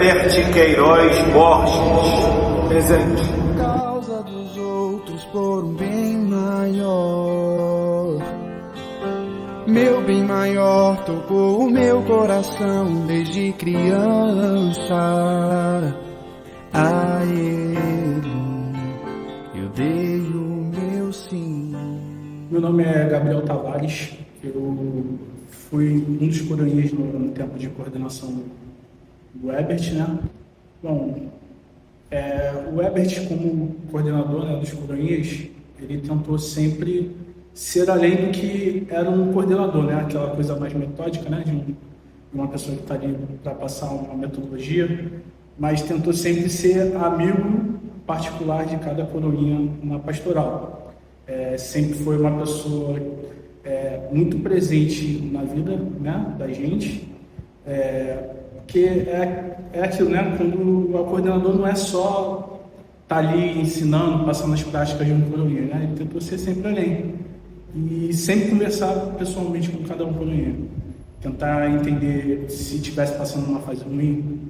Herbert Queiroz Borges. Presente. Causa dos outros por um bem maior. Meu bem maior tocou o meu coração desde criança. A ele eu dei o meu sim. Meu nome é Gabriel Tavares. Eu fui um dos coroinhas no tempo de coordenação do Herbert, né? Bom, o Herbert, como coordenador, né, dos coroinhas, ele tentou sempre ser além do que era um coordenador, né? Aquela coisa mais metódica, né? De uma pessoa que está ali para passar uma metodologia, mas tentou sempre ser amigo particular de cada coroinha na pastoral. Sempre foi uma pessoa muito presente na vida, né, da gente, porque é aquilo, né? Quando o coordenador não é só estar ali ensinando, passando as práticas de um coroinha, né? Ele tentou ser sempre além. E sempre conversar pessoalmente com cada um coroinha. Tentar entender se estivesse passando uma fase ruim,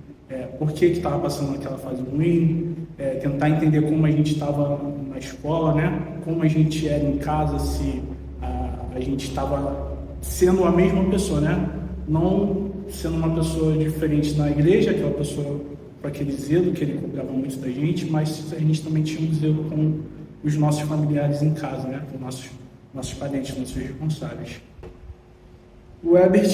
por que estava passando aquela fase ruim, tentar entender como a gente estava na escola, né? Como a gente era em casa, se a gente estava sendo a mesma pessoa, né? Não sendo uma pessoa diferente na igreja, aquela pessoa com aquele zelo que ele cobrava muito da gente, mas a gente também tinha um zelo com os nossos familiares em casa, né? Com nossos parentes, nossos responsáveis. O Herbert,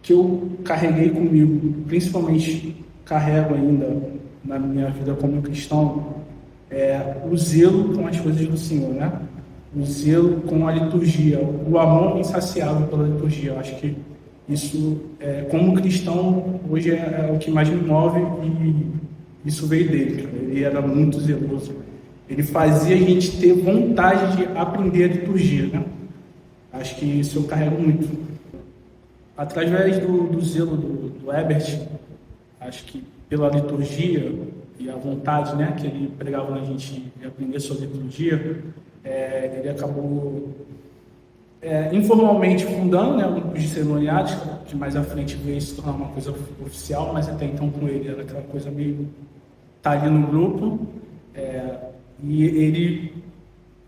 que eu carreguei comigo, principalmente carrego ainda na minha vida como cristão, o zelo com as coisas do Senhor, né? O zelo com a liturgia, o amor insaciável pela liturgia. Eu acho que isso, como cristão, hoje é o que mais me move, e isso veio dele, cara. Ele era muito zeloso. Ele fazia a gente ter vontade de aprender a liturgia, né? Acho que isso eu carrego muito. Através do zelo do Herbert, acho que pela liturgia e a vontade, né, que ele pregava na gente de aprender sobre liturgia, ele acabou informalmente fundando, né, um grupo de cerimoniários, que mais à frente veio se tornar uma coisa oficial, mas até então com ele era aquela coisa meio tá ali no grupo. E ele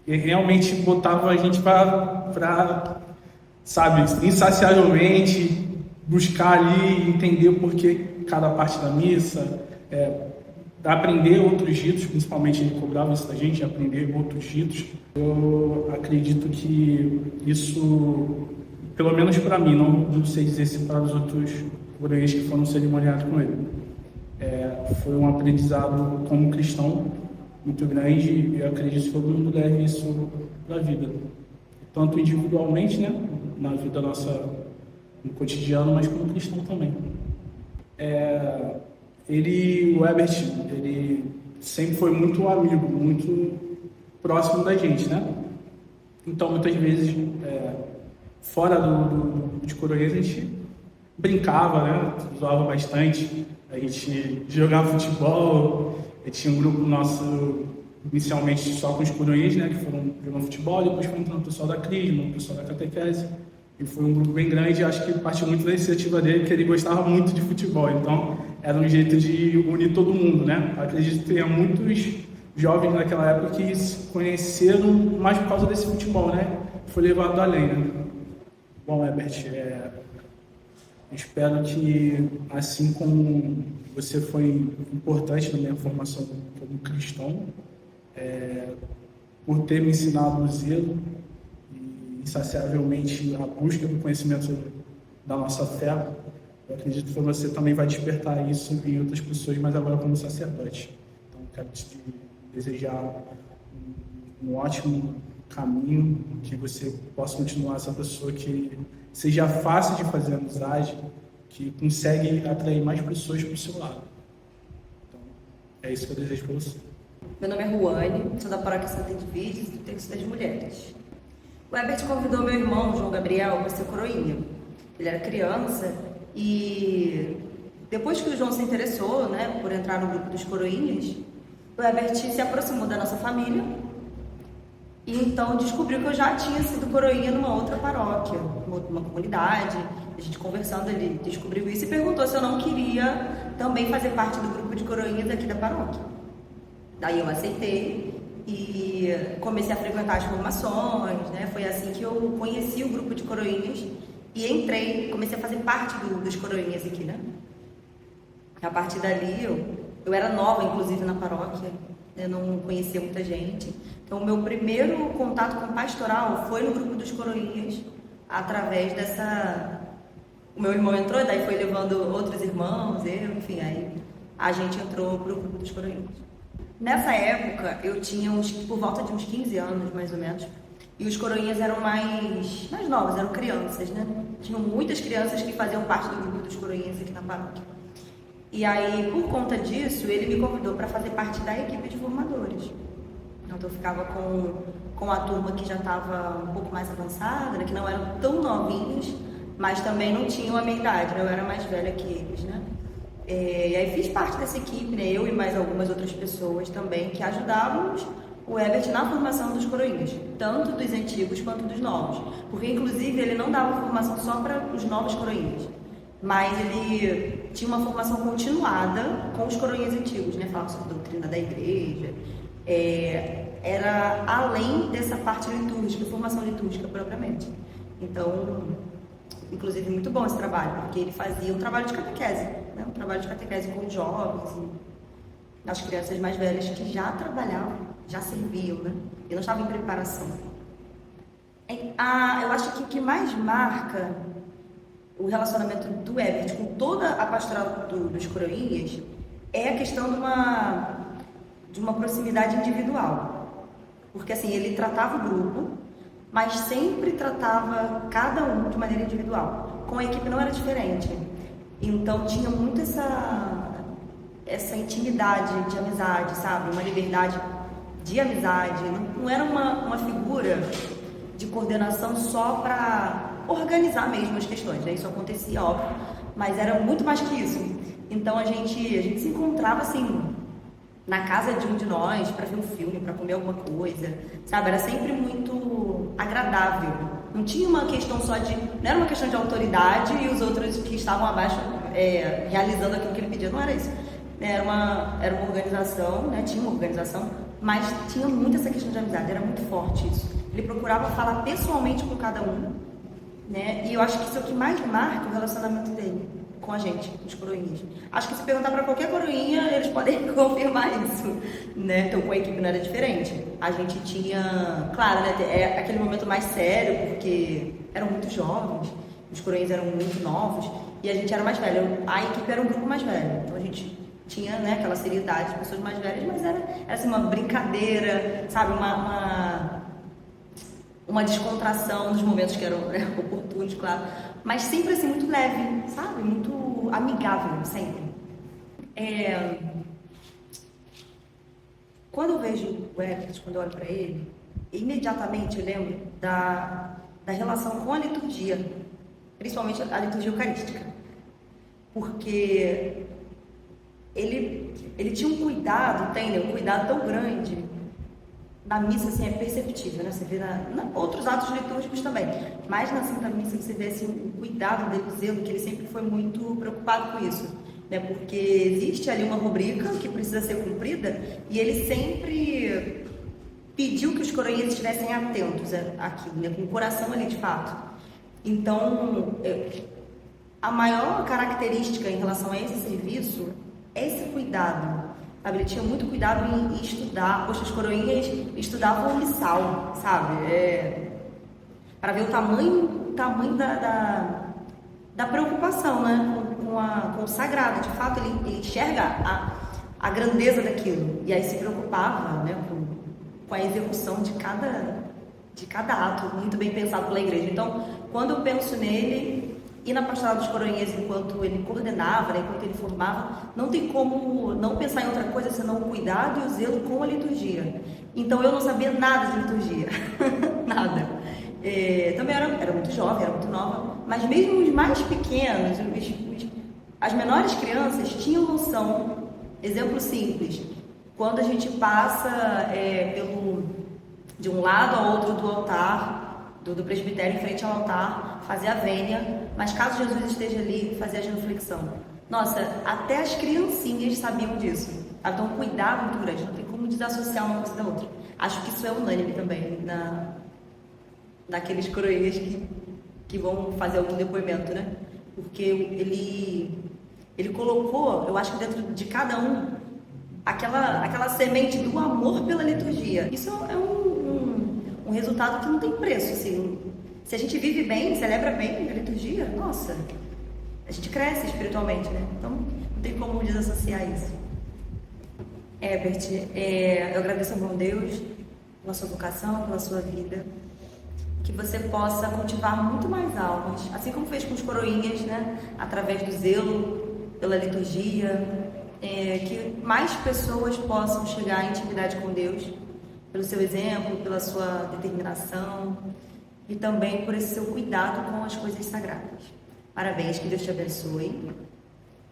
realmente botava a gente para, sabe, insaciavelmente buscar ali, entender o porquê cada parte da missa, aprender outros ritos, principalmente ele cobrava isso da gente, aprender outros ritos. Eu acredito que isso, pelo menos para mim, não sei dizer se para os outros coroinhas que foram cerimoniados com ele, foi um aprendizado como cristão muito grande, e eu acredito que todo mundo deve isso para a vida, tanto individualmente, né, na vida nossa, no cotidiano, mas como cristão também. O Herbert, ele sempre foi muito amigo, muito próximo da gente, né? Então, muitas vezes, fora de coroinhas, a gente brincava, né? Zoava bastante, a gente jogava futebol. Tinha um grupo nosso, inicialmente só com os coroinhas, né, que foram jogando futebol, depois foi entrando o pessoal da Crisma, o pessoal da catequese, e foi um grupo bem grande. Acho que partiu muito da iniciativa dele, que ele gostava muito de futebol, então era um jeito de unir todo mundo, né? Acredito que tenha muitos jovens naquela época que se conheceram mais por causa desse futebol, né? Foi levado além, né? Bom, Herbert, espero que, assim como você foi importante na minha formação como cristão, por ter me ensinado o zelo e insaciavelmente a busca do conhecimento da nossa fé, eu acredito que você também vai despertar isso em outras pessoas, mas agora como sacerdote. Então, quero te desejar um ótimo caminho, que você possa continuar essa pessoa que seja fácil de fazer amizade, que consegue atrair mais pessoas para o seu lado. Então, é isso que eu desejo para você. Meu nome é Ruane, sou da Paróquia Santa Edviges do Terço das Mulheres. O Herbert convidou meu irmão, João Gabriel, para ser coroinha. Ele era criança e depois que o João se interessou, né, por entrar no grupo dos coroinhas, o Herbert se aproximou da nossa família e então descobriu que eu já tinha sido coroinha numa outra paróquia, numa comunidade. A gente conversando, ele descobriu isso e perguntou se eu não queria também fazer parte do grupo de coroinhas aqui da paróquia. Daí eu aceitei e comecei a frequentar as formações, né? Foi assim que eu conheci o grupo de coroinhas e entrei, comecei a fazer parte dos coroinhas aqui, né? A partir dali, eu era nova, inclusive, na paróquia, eu não conhecia muita gente. Então, o meu primeiro contato com pastoral foi no grupo dos coroinhas, através dessa... O meu irmão entrou, daí foi levando outros irmãos, eu, enfim, aí a gente entrou pro grupo dos coroinhas. Nessa época, eu tinha por volta de uns 15 anos, mais ou menos, e os coroinhas eram mais novos, eram crianças, né? Tinham muitas crianças que faziam parte do grupo dos coroinhas aqui na paróquia. E aí, por conta disso, ele me convidou para fazer parte da equipe de formadores. Então, eu ficava com a turma que já estava um pouco mais avançada, né? Que não eram tão novinhos, mas também não tinham a minha idade, né? Eu era mais velha que eles, né? E aí fiz parte dessa equipe, né? Eu e mais algumas outras pessoas também que ajudávamos o Herbert na formação dos coroinhas, tanto dos antigos quanto dos novos, porque inclusive ele não dava formação só para os novos coroinhas, mas ele tinha uma formação continuada com os coroinhas antigos, né? Falava sobre a doutrina da igreja, era além dessa parte litúrgica, formação litúrgica propriamente. Então, inclusive, muito bom esse trabalho, porque ele fazia um trabalho de catequese, né? Um trabalho de catequese com os jovens e as crianças mais velhas que já trabalhavam, já serviam, né? E não estavam em preparação. Eu acho que o que mais marca o relacionamento do Herbert com toda a pastoral dos coroinhas é a questão de uma proximidade individual. Porque, assim, ele tratava o grupo, mas sempre tratava cada um de maneira individual. Com a equipe não era diferente. Então tinha muito essa intimidade de amizade, sabe? Uma liberdade de amizade. Não era uma figura de coordenação só para organizar mesmo as questões, né? Isso acontecia, óbvio, mas era muito mais que isso. Então a gente se encontrava assim na casa de um de nós para ver um filme, para comer alguma coisa, sabe? Era sempre muito agradável. Não tinha uma questão não era uma questão de autoridade e os outros que estavam abaixo realizando aquilo que ele pedia. Não era isso. Era uma organização, né? Tinha uma organização, mas tinha muito essa questão de amizade. Era muito forte isso. Ele procurava falar pessoalmente com cada um, né? E eu acho que isso é o que mais marca o relacionamento dele com a gente, os coroinhas. Acho que se perguntar para qualquer coroinha, eles podem confirmar isso, né? Então, com a equipe não era diferente. A gente tinha, claro, né? Aquele momento mais sério, porque eram muito jovens, os coroinhas eram muito novos, e a gente era mais velho. A equipe era um grupo mais velho, então a gente tinha, né, aquela seriedade de pessoas mais velhas, mas era assim, uma brincadeira, sabe? Uma descontração nos momentos que eram, né, oportunos, claro, mas sempre assim, muito leve, sabe? Muito amigável, sempre. Quando eu vejo o Herbert, quando eu olho para ele, imediatamente eu lembro da relação com a liturgia, principalmente a liturgia eucarística, porque ele tinha um cuidado, um cuidado tão grande. Na missa, assim, é perceptível, né? Você vê outros atos litúrgicos também, mas na Santa Missa você vê assim, o cuidado dele, o zelo, que ele sempre foi muito preocupado com isso, né? Porque existe ali uma rubrica que precisa ser cumprida e ele sempre pediu que os coroinhas estivessem atentos àquilo, né? Com o coração ali de fato. Então, a maior característica em relação a esse serviço é esse cuidado. Sabe, ele tinha muito cuidado em estudar. Poxa, os coroinhas estudavam o missal, sabe? Para ver o tamanho da preocupação, né? Com o sagrado. De fato, ele enxerga a grandeza daquilo. E aí se preocupava, né? Com a execução de cada ato, muito bem pensado pela igreja. Então, quando eu penso nele e na pastoral dos coroinhas, enquanto ele coordenava, né, enquanto ele formava, não tem como não pensar em outra coisa senão o cuidado e o zelo com a liturgia. Então eu não sabia nada de liturgia, nada. Também era muito jovem, era muito nova, mas mesmo os mais pequenos, as menores crianças tinham noção. Exemplo simples, quando a gente passa de um lado ao outro do altar, do presbitério em frente ao altar, fazer a vênia, mas caso Jesus esteja ali, fazer a genuflexão. Nossa, até as criancinhas sabiam disso. Então, um cuidado muito grande, não tem como desassociar uma coisa da outra. Acho que isso é unânime também naqueles coroinhas que vão fazer algum depoimento, né? Porque ele colocou, eu acho que dentro de cada um, aquela semente do amor pela liturgia. Isso é um resultado que não tem preço, assim. Se a gente vive bem, celebra bem a liturgia, nossa, a gente cresce espiritualmente, né? Então, não tem como desassociar isso. Herbert, eu agradeço ao bom Deus pela sua vocação, pela sua vida. Que você possa cultivar muito mais almas, assim como fez com os coroinhas, né? Através do zelo pela liturgia, que mais pessoas possam chegar em intimidade com Deus, pelo seu exemplo, pela sua determinação e também por esse seu cuidado com as coisas sagradas. Parabéns, que Deus te abençoe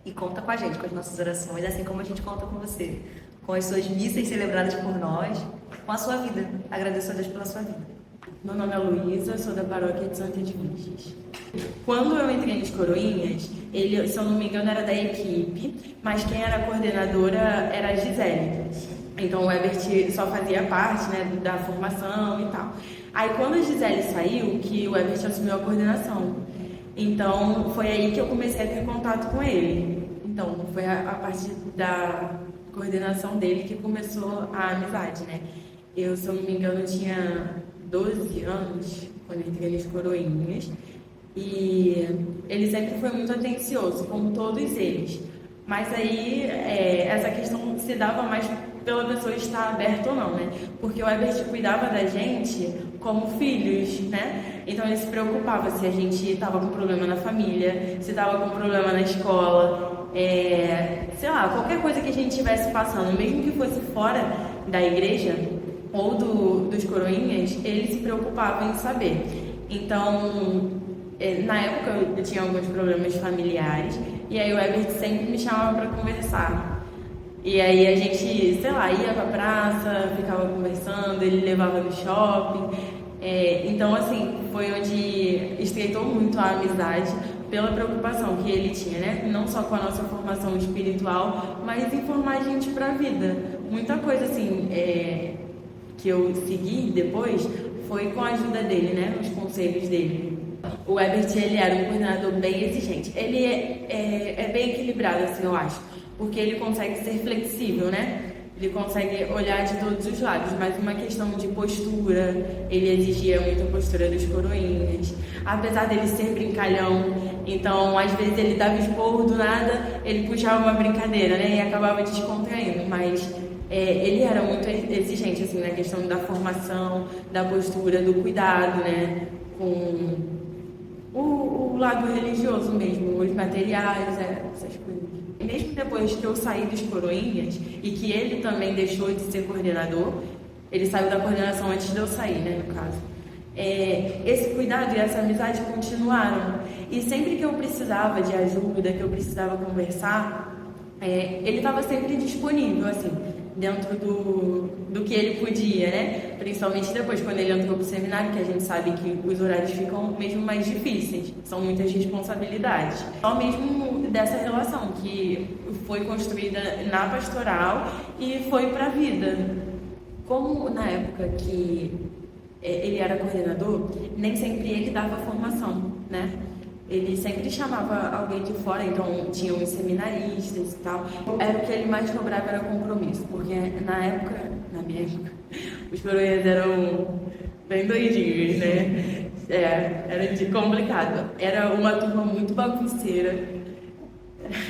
e conta com a gente, com as nossas orações, assim como a gente conta com você, com as suas missas celebradas por nós, com a sua vida. Agradeço a Deus pela sua vida. Meu nome é Luísa, sou da paróquia de Santa Edviges. Quando eu entrei nos Coroinhas, ele, se eu não me engano, era da equipe, mas quem era a coordenadora era a Gisele. Então o Herbert só fazia parte, né, da formação e tal. Aí quando a Gisele saiu, que o Herbert assumiu a coordenação. Então foi aí que eu comecei a ter contato com ele. Então foi a partir da coordenação dele que começou a amizade, né? Eu, se eu não me engano, tinha 12 anos quando entrei nas Coroinhas e ele sempre foi muito atencioso, como todos eles. Mas aí essa questão se dava mais pela pessoa estar aberta ou não, né? Porque o Herbert cuidava da gente como filhos, né? Então ele se preocupava se a gente estava com problema na família, se estava com problema na escola, sei lá, qualquer coisa que a gente estivesse passando, mesmo que fosse fora da igreja ou dos Coroinhas, ele se preocupava em saber. Então, na época eu tinha alguns problemas familiares e aí o Herbert sempre me chamava para conversar. E aí a gente, sei lá, ia pra praça, ficava conversando, ele levava no shopping. Então, assim, foi onde estreitou muito a amizade pela preocupação que ele tinha, né? Não só com a nossa formação espiritual, mas em formar a gente pra vida. Muita coisa, assim, que eu segui depois foi com a ajuda dele, né? Os conselhos dele. O Herbert, ele era um coordenador bem exigente. Ele é bem equilibrado, assim, eu acho. Porque ele consegue ser flexível, né? Ele consegue olhar de todos os lados, mas uma questão de postura, ele exigia muito a postura dos Coroinhas. Apesar dele ser brincalhão, então às vezes ele dava esporro do nada, ele puxava uma brincadeira, né? E acabava descontraindo, mas ele era muito exigente, assim, na questão da formação, da postura, do cuidado, né? Com o lado religioso mesmo, os materiais, essas coisas. E mesmo depois que eu saí dos Coroinhas e que ele também deixou de ser coordenador, ele saiu da coordenação antes de eu sair, né, no caso. Esse cuidado e essa amizade continuaram. E sempre que eu precisava de ajuda, que eu precisava conversar, ele estava sempre disponível, assim, dentro do que ele podia, né? Principalmente depois, quando ele entrou pro seminário, que a gente sabe que os horários ficam mesmo mais difíceis, são muitas responsabilidades. Só mesmo dessa relação que foi construída na pastoral e foi para a vida. Como na época que ele era coordenador, nem sempre ele dava formação, né? Ele sempre chamava alguém de fora, então tinha uns seminaristas e tal. Era o que ele mais cobrava, era compromisso, porque na minha época, os coroinhas eram bem doidinhos, né? Era de complicado. Era uma turma muito bagunceira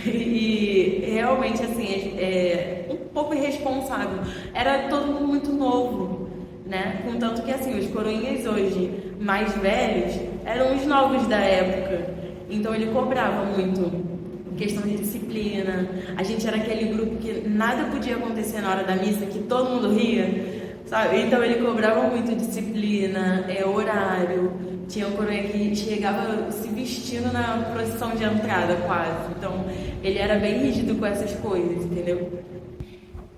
e realmente, assim, um pouco irresponsável. Era todo mundo muito novo, né? Contanto que, assim, os coroinhas hoje mais velhos eram os novos da época. Então ele cobrava muito questão de disciplina. A gente era aquele grupo que nada podia acontecer na hora da missa, que todo mundo ria, sabe? Então ele cobrava muito disciplina, horário. Tinha um coroinha que chegava se vestindo na procissão de entrada quase. Então ele era bem rígido com essas coisas, entendeu?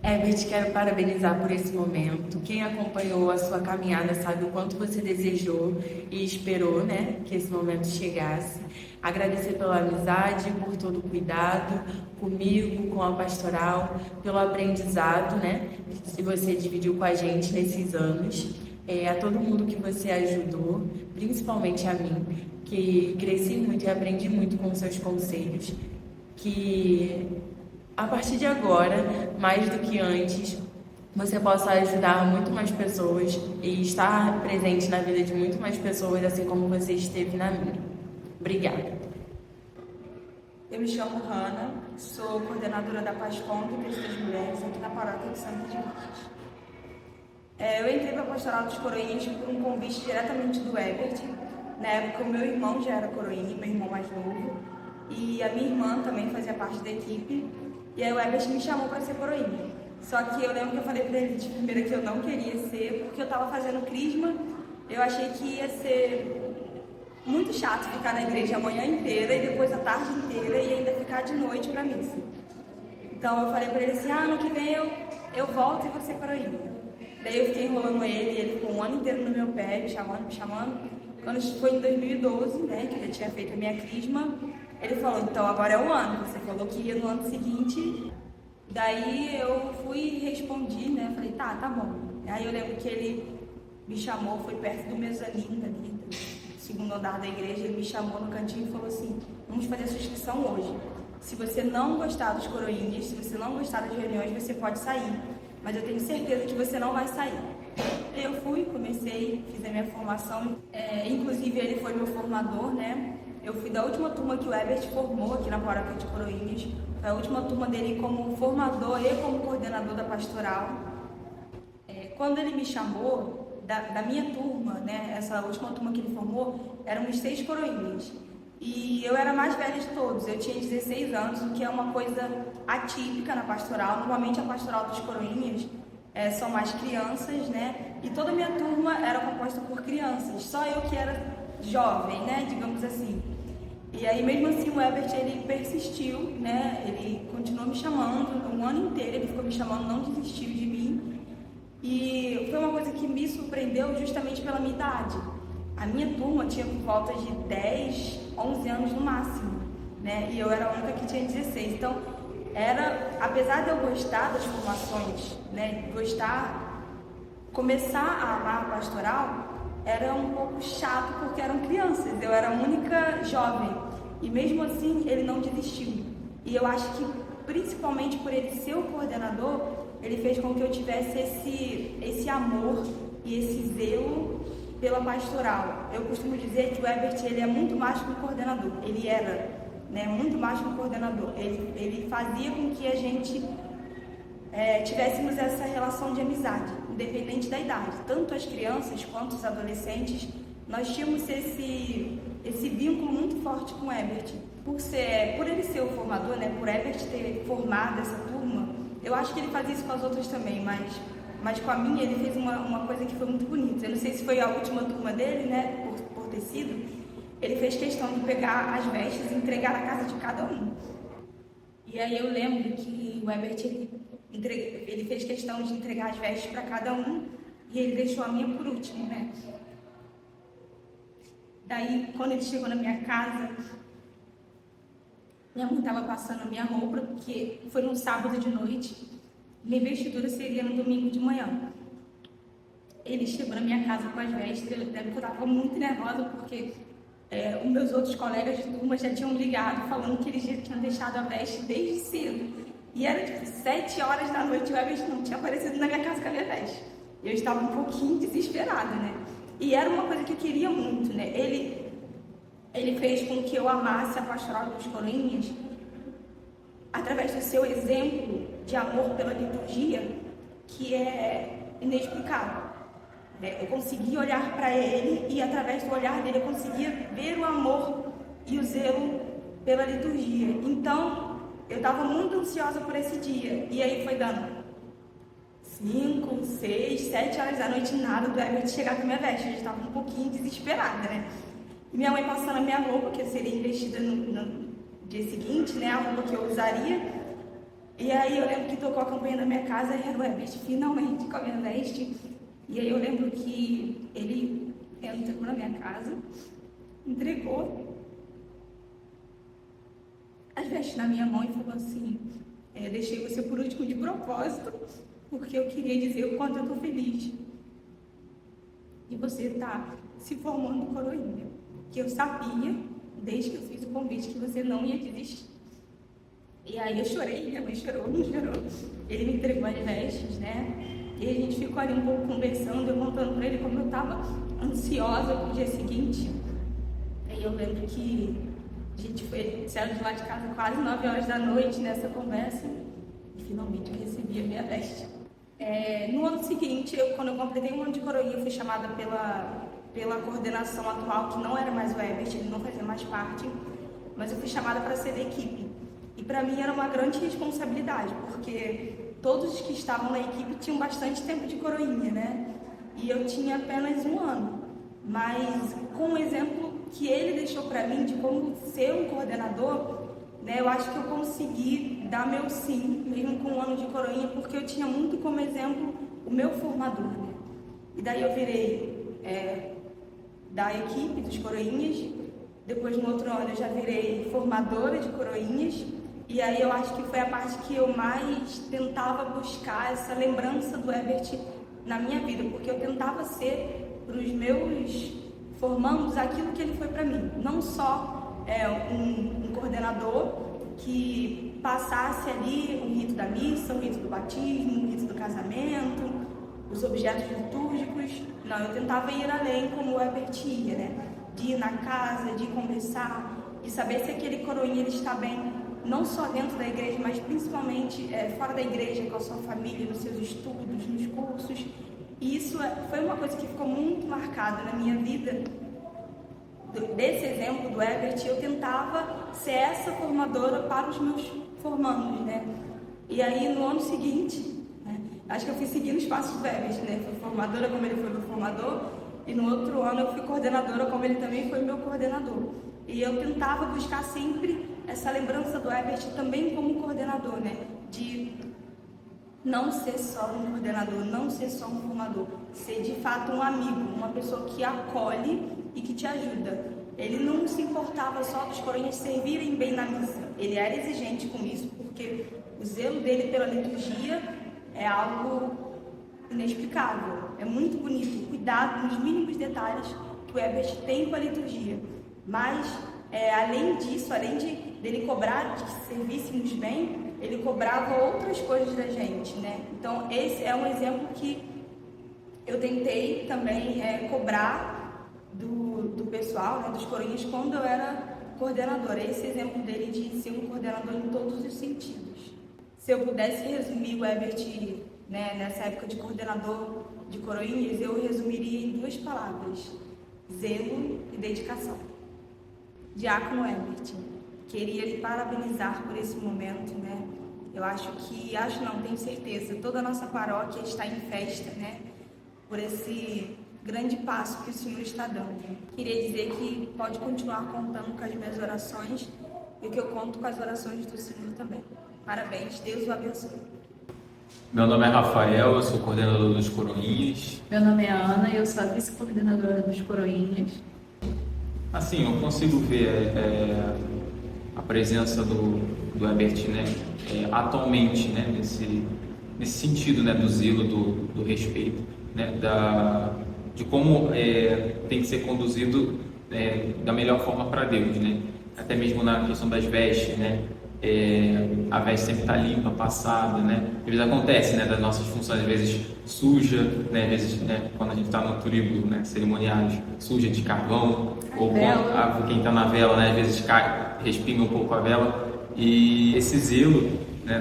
Herbert, quero parabenizar por esse momento. Quem acompanhou a sua caminhada sabe o quanto você desejou e esperou, né, que esse momento chegasse. Agradecer pela amizade, por todo o cuidado comigo, com a pastoral, pelo aprendizado, né, que você dividiu com a gente nesses anos. A todo mundo que você ajudou, principalmente a mim, que cresci muito e aprendi muito com seus conselhos. Que a partir de agora, mais do que antes, você possa ajudar muito mais pessoas e estar presente na vida de muito mais pessoas, assim como você esteve na minha. Obrigada. Eu me chamo Hanna, sou coordenadora da PASCOM do Cristo das Mulheres aqui na paróquia de Santa de Virges. Eu entrei para a Pastoral dos Coroinhas por um convite diretamente do Herbert. Na época, o meu irmão já era coroinha, meu irmão mais novo, e a minha irmã também fazia parte da equipe. E aí o Herbert me chamou para ser coroinha. Só que eu lembro que eu falei para ele de primeira que eu não queria ser, porque eu estava fazendo crisma. Eu achei que ia ser muito chato ficar na igreja a manhã inteira e depois a tarde inteira e ainda ficar de noite para missa. Então eu falei para ele assim, ano que vem eu volto e vou ser coroinha. Daí eu fiquei enrolando ele ficou um ano inteiro no meu pé, me chamando. Quando foi em 2012, né, que eu já tinha feito a minha crisma, ele falou, então agora é o ano, você falou que ia no ano seguinte. Daí eu fui e respondi, né, falei, tá bom. Aí eu lembro que ele me chamou, foi perto do mezanino ali, do segundo andar da igreja, ele me chamou no cantinho e falou assim, vamos fazer a sua inscrição hoje. Se você não gostar dos coroinhas, se você não gostar das reuniões, você pode sair. Mas eu tenho certeza que você não vai sair. Eu fui, comecei, fiz a minha formação. Inclusive ele foi meu formador, né? Eu fui da última turma que o Herbert formou aqui na paróquia de Coroinhas. Foi a última turma dele como formador e como coordenador da pastoral. Quando ele me chamou, da minha turma, né? Essa última turma que ele formou, éramos 6 coroinhas. E eu era a mais velha de todos, eu tinha 16 anos, o que é uma coisa atípica na pastoral. Normalmente a pastoral dos coroinhas são mais crianças, né? E toda a minha turma era composta por crianças, só eu que era jovem, né? Digamos assim. E aí mesmo assim o Herbert, ele persistiu, né? Ele continuou me chamando, um ano inteiro ele ficou me chamando, não desistiu de mim. E foi uma coisa que me surpreendeu justamente pela minha idade. A minha turma tinha por volta de 10, 11 anos no máximo, né? E eu era a única que tinha 16. Então, apesar de eu gostar das formações, né? Começar a amar a pastoral, era um pouco chato porque eram crianças. Eu era a única jovem. E mesmo assim, ele não desistiu. E eu acho que, principalmente por ele ser o coordenador, ele fez com que eu tivesse esse amor e esse zelo pela pastoral. Eu costumo dizer que o Herbert, ele é muito mais que um coordenador. Ele era, né, muito mais que um coordenador. Ele fazia com que a gente tivéssemos essa relação de amizade, independente da idade. Tanto as crianças quanto os adolescentes, nós tínhamos esse vínculo muito forte com o Herbert. Por ele ser o formador, né, por Herbert ter formado essa turma, eu acho que ele fazia isso com as outras também, mas com a minha ele fez uma coisa que foi muito bonita. Eu não sei se foi a última turma dele, né, por ter sido. Ele fez questão de pegar as vestes e entregar na casa de cada um. E aí eu lembro que o Herbert, ele fez questão de entregar as vestes para cada um e ele deixou a minha por último, né. Daí, quando ele chegou na minha casa, minha mãe estava passando a minha roupa, porque foi num sábado de noite. Minha investidura seria no domingo de manhã. Ele chegou na minha casa com as vestes. Eu lembro que eu estava muito nervosa, porque os meus outros colegas de turma já tinham ligado, falando que eles já tinham deixado a veste desde cedo. E era tipo 7 horas da noite e o Herbert não tinha aparecido na minha casa com a minha veste. E eu estava um pouquinho desesperada, né? E era uma coisa que eu queria muito, né? Ele fez com que eu amasse a pastoral dos Coroinhas através do seu exemplo de amor pela liturgia, que é inexplicável. Eu conseguia olhar para ele e através do olhar dele eu conseguia ver o amor e o zelo pela liturgia. Então, eu estava muito ansiosa por esse dia. E aí foi dando 5, 6, 7 horas da noite, nada do Herbert chegar com a minha veste. Eu já estava um pouquinho desesperada, né? E minha mãe passando a minha roupa, que eu seria investida no dia seguinte, né? A roupa que eu usaria. E aí eu lembro que tocou a campanha da minha casa e era o Herbert finalmente com a minha veste. E aí eu lembro que ele entrou na minha casa, entregou as vestes na minha mão e falou assim: deixei você por último de propósito, porque eu queria dizer o quanto eu tô feliz de você estar se formando coroinha. Que eu sabia, desde que eu fiz o convite, que você não ia desistir. E aí eu chorei, minha mãe chorou, não chorou. Ele me entregou as vestes, né? E a gente ficou ali um pouco conversando, eu contando pra ele como eu tava ansiosa pro dia seguinte. Aí eu lembro que a gente saiu de lá de casa quase 9 horas da noite nessa conversa. E finalmente eu recebi a minha veste. No ano seguinte, quando eu completei um ano de coroinha, eu fui chamada pela coordenação atual, que não era mais o Herbert, ele não fazia mais parte, mas eu fui chamada para ser da equipe. E para mim era uma grande responsabilidade, porque todos os que estavam na equipe tinham bastante tempo de coroinha, né? E eu tinha apenas um ano. Mas com o exemplo que ele deixou para mim de como ser um coordenador, né, eu acho que eu consegui dar meu sim, mesmo com um ano de coroinha, porque eu tinha muito como exemplo o meu formador, né? E daí eu virei da equipe dos coroinhas, depois no outro ano eu já virei formadora de coroinhas, e aí eu acho que foi a parte que eu mais tentava buscar essa lembrança do Herbert na minha vida, porque eu tentava ser para os meus formandos aquilo que ele foi para mim, não só um coordenador que passasse ali o rito da missa, o rito do batismo, o rito do casamento, os objetos litúrgicos. Não, eu tentava ir além como o Herbert ia, né? De ir na casa, de conversar, de saber se aquele coroinha ele está bem, não só dentro da igreja, mas principalmente fora da igreja, com a sua família, nos seus estudos, nos cursos. E isso foi uma coisa que ficou muito marcada na minha vida. Desse exemplo do Herbert, eu tentava ser essa formadora para os meus formandos, né? E aí no ano seguinte, acho que eu fui seguindo os passos do Herbert, né? Fui formadora como ele foi meu formador, e no outro ano eu fui coordenadora como ele também foi meu coordenador. E eu tentava buscar sempre essa lembrança do Herbert também como coordenador, né? De não ser só um coordenador, não ser só um formador, ser de fato um amigo, uma pessoa que acolhe e que te ajuda. Ele não se importava só dos coroinhas servirem bem na missa, ele era exigente com isso, porque o zelo dele pela liturgia é algo inexplicável, é muito bonito, o cuidado nos mínimos detalhes que o Herbert tem com a liturgia. Mas, além disso, além dele cobrar de que servíssemos bem, ele cobrava outras coisas da gente, né? Então, esse é um exemplo que eu tentei também cobrar do pessoal, né, dos coroinhas, quando eu era coordenadora. Esse exemplo dele de ser um coordenador em todos os sentidos. Se eu pudesse resumir o Herbert, né, nessa época de coordenador de coroinhas, eu resumiria em 2 palavras: zelo e dedicação. Diácono Herbert, queria lhe parabenizar por esse momento, né? Tenho certeza, toda a nossa paróquia está em festa, né? Por esse grande passo que o Senhor está dando. Queria dizer que pode continuar contando com as minhas orações e que eu conto com as orações do Senhor também. Parabéns, Deus o abençoe. Meu nome é Rafael, eu sou coordenador dos Coroinhas. Meu nome é Ana e eu sou a vice-coordenadora dos Coroinhas. Assim, eu consigo ver a presença do Herbert, né, atualmente, né, nesse sentido, né, do zelo, do respeito, né, de como tem que ser conduzido da melhor forma para Deus, né, até mesmo na questão das vestes, né. A veste sempre está limpa, passada, né? Às vezes acontece, né, das nossas funções, às vezes suja, né, às vezes, né, quando a gente está no turíbulo, né, cerimoniais, suja de carvão, ou quem está na vela, né, às vezes respinga um pouco a vela, e esse zelo, né,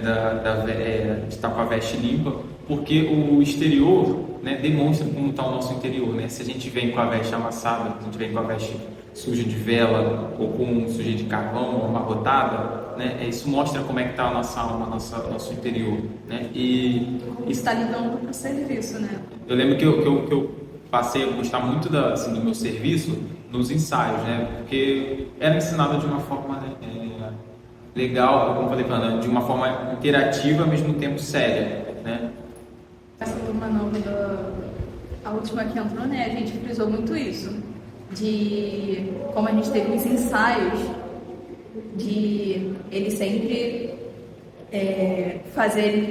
de estar com a veste limpa, porque o exterior, né, demonstra como está o nosso interior, né? Se a gente vem com a veste amassada, se a gente vem com a veste suja de vela ou com suja de carvão, amarrotada, né? Isso mostra como é que está a nossa alma, nosso interior, né? E está lidando para o serviço, né? Eu lembro que eu passei a gostar muito do meu serviço nos ensaios, né? Porque era ensinado de uma forma, né, legal, como eu falei, falando, de uma forma interativa, ao mesmo tempo séria, né? Essa turma nova, a última que entrou, né, a gente frisou muito isso, de como a gente teve os ensaios, de eles sempre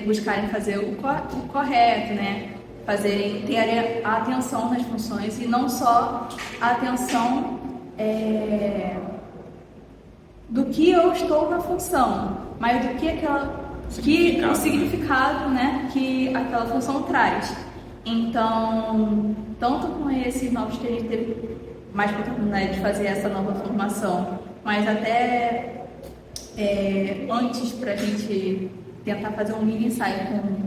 buscarem fazer o correto, né, terem a atenção nas funções e não só a atenção do que eu estou na função, mas do que o significado, né, que aquela função traz. Então, tanto com esses novos que a gente teve mais oportunidade de fazer essa nova formação, mas até antes, para a gente tentar fazer um mini ensaio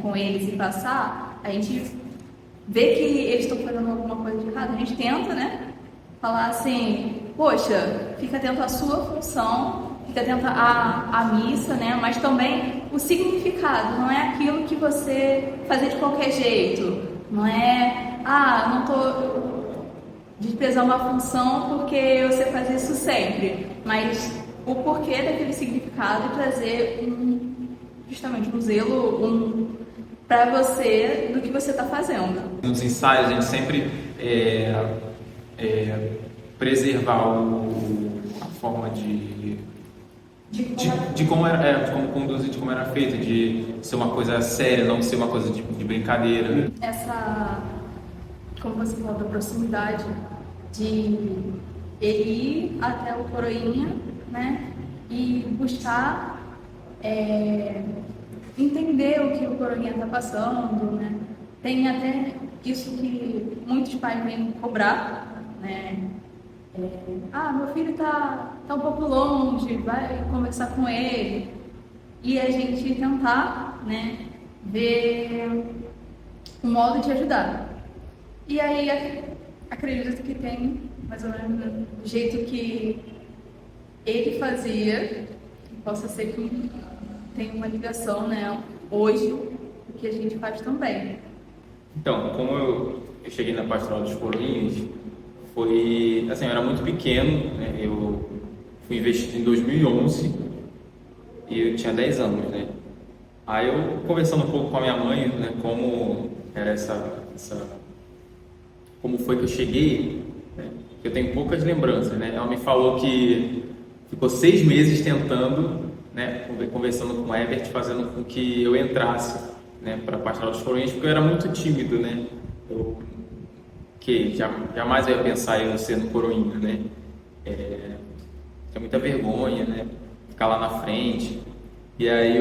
com eles e passar, a gente vê que eles estão fazendo alguma coisa de errado, a gente tenta, né, falar assim, poxa, fica atento à sua função, fica atento à missa, né, mas também o significado, não é aquilo que você fazer de qualquer jeito, não é, não estou desprezando uma função porque eu sei fazer isso sempre, mas o porquê daquele significado e trazer justamente um zelo para você do que você está fazendo. Nos ensaios a gente sempre preservar a forma de como conduzir, de como era feito, de ser uma coisa séria, não ser uma coisa de brincadeira. Essa, como você falou, da proximidade, de ele ir até o coroinha, né, e buscar entender o que o coroinha está passando, né. Tem até isso que muitos pais vêm cobrar, né. Meu filho tá um pouco longe, vai conversar com ele. E a gente tentar, né, ver um modo de ajudar. E aí acredito que tem mais ou menos do jeito que ele fazia, que possa ser que tenha uma ligação, né, hoje, do que a gente faz também. Então, como eu cheguei na pastoral dos coroinhas, foi, assim, eu era muito pequeno, né? Eu fui investido em 2011 e eu tinha 10 anos, né? Aí eu, conversando um pouco com a minha mãe, né, como era como foi que eu cheguei, né? Eu tenho poucas lembranças, né? Ela me falou que ficou 6 meses tentando, né, conversando com o Herbert, fazendo com que eu entrasse, né, para a pastoral dos coroinhas, porque eu era muito tímido, né? Que jamais eu ia pensar em eu sendo coroinha, né? Tinha muita vergonha, né? Ficar lá na frente. E aí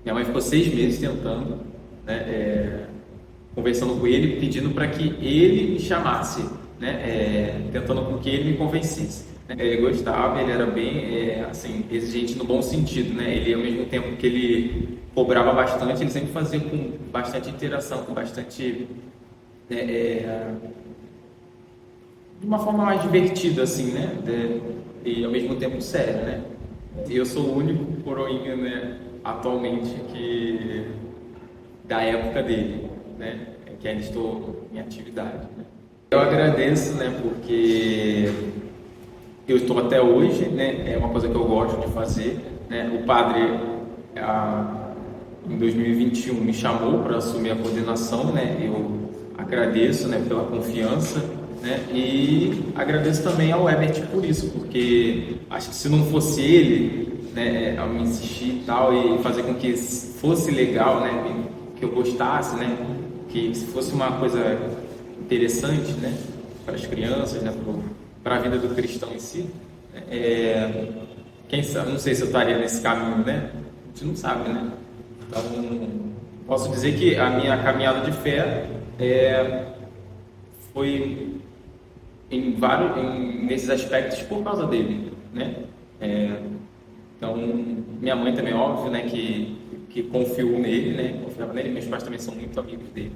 minha mãe ficou 6 meses tentando, né? Conversando com ele, pedindo para que ele me chamasse, né? Tentando com que ele me convencesse. Ele gostava, ele era bem, assim, exigente no bom sentido, né? Ele, ao mesmo tempo que ele cobrava bastante, ele sempre fazia com bastante interação, com bastante de uma forma mais divertida, assim, né? E ao mesmo tempo séria, né? Eu sou o único coroinha, né, atualmente da época dele, né? Que ainda estou em atividade, né? Eu agradeço, né, porque eu estou até hoje, né? É uma coisa que eu gosto de fazer, né? O padre em 2021 me chamou para assumir a coordenação, né? Eu agradeço, né, pela confiança, né, e agradeço também ao Herbert por isso, porque acho que se não fosse ele, né, ao me insistir e tal, e fazer com que fosse legal, né, que eu gostasse, né, que se fosse uma coisa interessante, né, para as crianças, né, para a vida do cristão em si, quem sabe, não sei se eu estaria nesse caminho, né, a gente não sabe, né. Então, posso dizer que a minha caminhada de fé foi nesses aspectos por causa dele, né? Então, minha mãe também, óbvio, né, que confiou nele, né? Confiava nele, meus pais também são muito amigos dele.